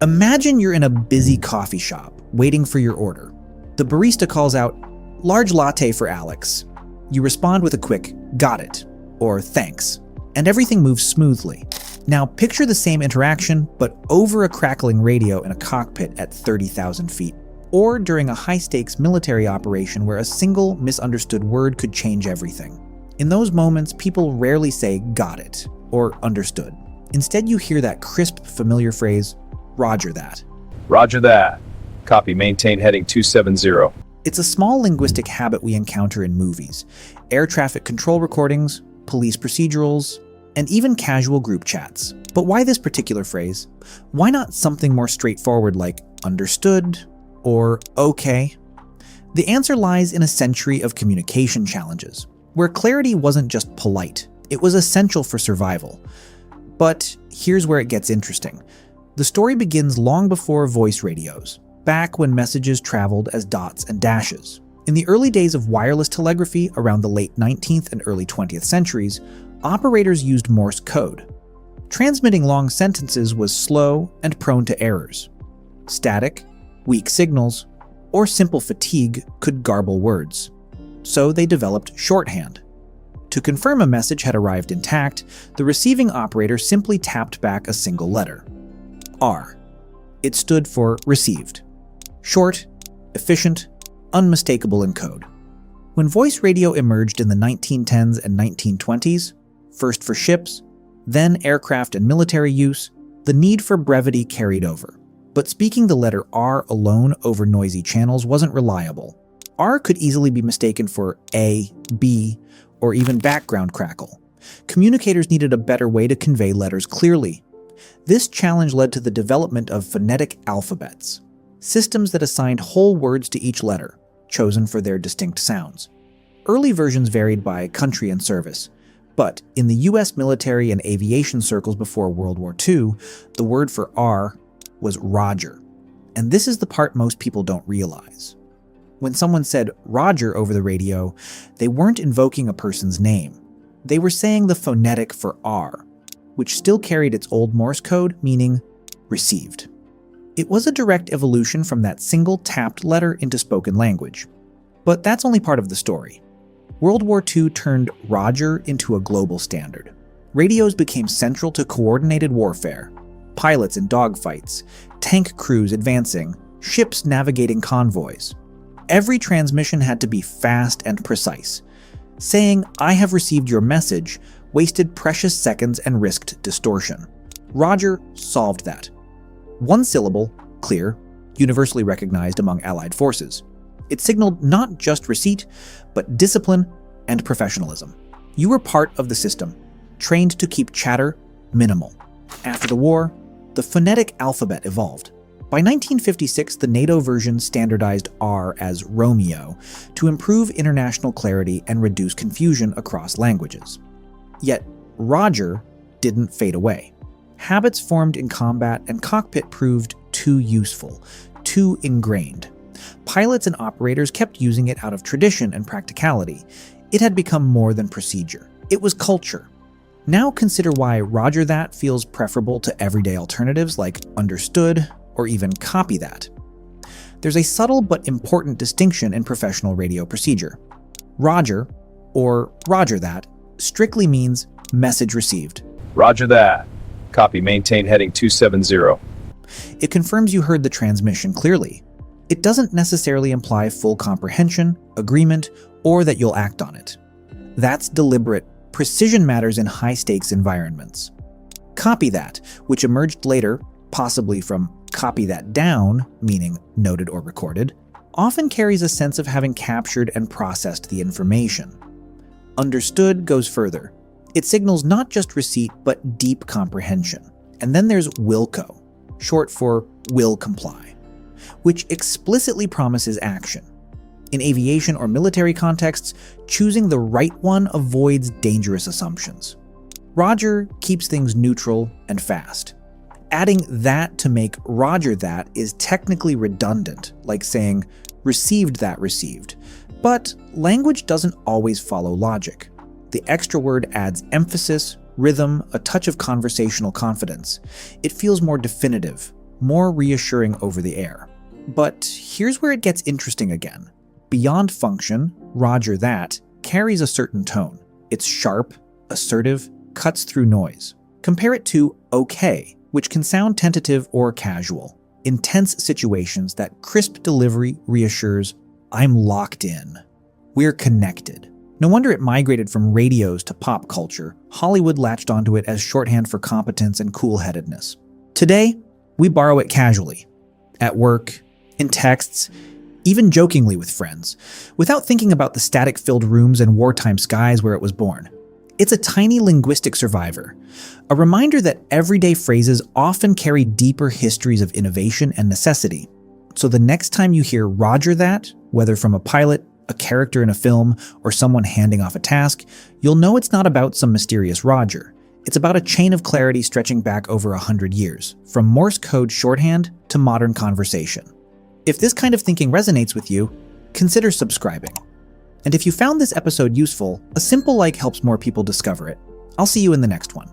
Imagine you're in a busy coffee shop, waiting for your order. The barista calls out, "Large latte for Alex." You respond with a quick, "Got it," or "Thanks," and everything moves smoothly. Now picture the same interaction, but over a crackling radio in a cockpit at 30,000 feet, or during a high-stakes military operation where a single misunderstood word could change everything. In those moments, people rarely say "got it" or "understood." Instead, you hear that crisp, familiar phrase, "Roger that." Roger that. Copy, maintain heading 270. It's a small linguistic habit we encounter in movies, air traffic control recordings, police procedurals, and even casual group chats. But why this particular phrase? Why not something more straightforward like "understood" or "okay"? The answer lies in a century of communication challenges, where clarity wasn't just polite, it was essential for survival. But here's where it gets interesting. The story begins long before voice radios, back when messages traveled as dots and dashes. In the early days of wireless telegraphy around the late 19th and early 20th centuries, operators used Morse code. Transmitting long sentences was slow and prone to errors. Static, weak signals, or simple fatigue could garble words. So they developed shorthand. To confirm a message had arrived intact, the receiving operator simply tapped back a single letter. R. It stood for received. Short, efficient, unmistakable in code. When voice radio emerged in the 1910s and 1920s, first for ships, then aircraft and military use, the need for brevity carried over. But speaking the letter R alone over noisy channels wasn't reliable. R could easily be mistaken for A, B, or even background crackle. Communicators needed a better way to convey letters clearly. This challenge led to the development of phonetic alphabets, systems that assigned whole words to each letter, chosen for their distinct sounds. Early versions varied by country and service, but in the US military and aviation circles before World War II, the word for R was Roger. And this is the part most people don't realize. When someone said Roger over the radio, they weren't invoking a person's name. They were saying the phonetic for R, which still carried its old Morse code, meaning received. It was a direct evolution from that single tapped letter into spoken language. But that's only part of the story. World War II turned Roger into a global standard. Radios became central to coordinated warfare. Pilots in dogfights, tank crews advancing, ships navigating convoys. Every transmission had to be fast and precise. Saying, "I have received your message," wasted precious seconds and risked distortion. Roger solved that. One syllable, clear, universally recognized among Allied forces. It signaled not just receipt, but discipline and professionalism. You were part of the system, trained to keep chatter minimal. After the war, the phonetic alphabet evolved. By 1956, the NATO version standardized R as Romeo to improve international clarity and reduce confusion across languages. Yet, Roger didn't fade away. Habits formed in combat and cockpit proved too useful, too ingrained. Pilots and operators kept using it out of tradition and practicality. It had become more than procedure. It was culture. Now consider why Roger that feels preferable to everyday alternatives like understood or even copy that. There's a subtle but important distinction in professional radio procedure. Roger, or Roger that, strictly means message received. Roger that. Copy, maintain heading 270. It confirms you heard the transmission clearly. It doesn't necessarily imply full comprehension, agreement, or that you'll act on it. That's deliberate. Precision matters in high-stakes environments. Copy that, which emerged later, possibly from copy that down, meaning noted or recorded, often carries a sense of having captured and processed the information. Understood goes further. It signals not just receipt, but deep comprehension. And then there's Wilco, short for will comply, which explicitly promises action. In aviation or military contexts, choosing the right one avoids dangerous assumptions. Roger keeps things neutral and fast. Adding that to make Roger that is technically redundant, like saying received that received. But language doesn't always follow logic. The extra word adds emphasis, rhythm, a touch of conversational confidence. It feels more definitive, more reassuring over the air. But here's where it gets interesting again. Beyond function, RogerThat carries a certain tone. It's sharp, assertive, cuts through noise. Compare it to OK, which can sound tentative or casual. Intense situations, that crisp delivery reassures, I'm locked in. We're connected. No wonder it migrated from radios to pop culture. Hollywood latched onto it as shorthand for competence and cool-headedness. Today, we borrow it casually. At work, in texts, even jokingly with friends, without thinking about the static-filled rooms and wartime skies where it was born. It's a tiny linguistic survivor, a reminder that everyday phrases often carry deeper histories of innovation and necessity. So the next time you hear RogerThat, whether from a pilot, a character in a film, or someone handing off a task, you'll know it's not about some mysterious Roger. It's about a chain of clarity stretching back over 100 years, from Morse code shorthand to modern conversation. If this kind of thinking resonates with you, consider subscribing. And if you found this episode useful, a simple like helps more people discover it. I'll see you in the next one.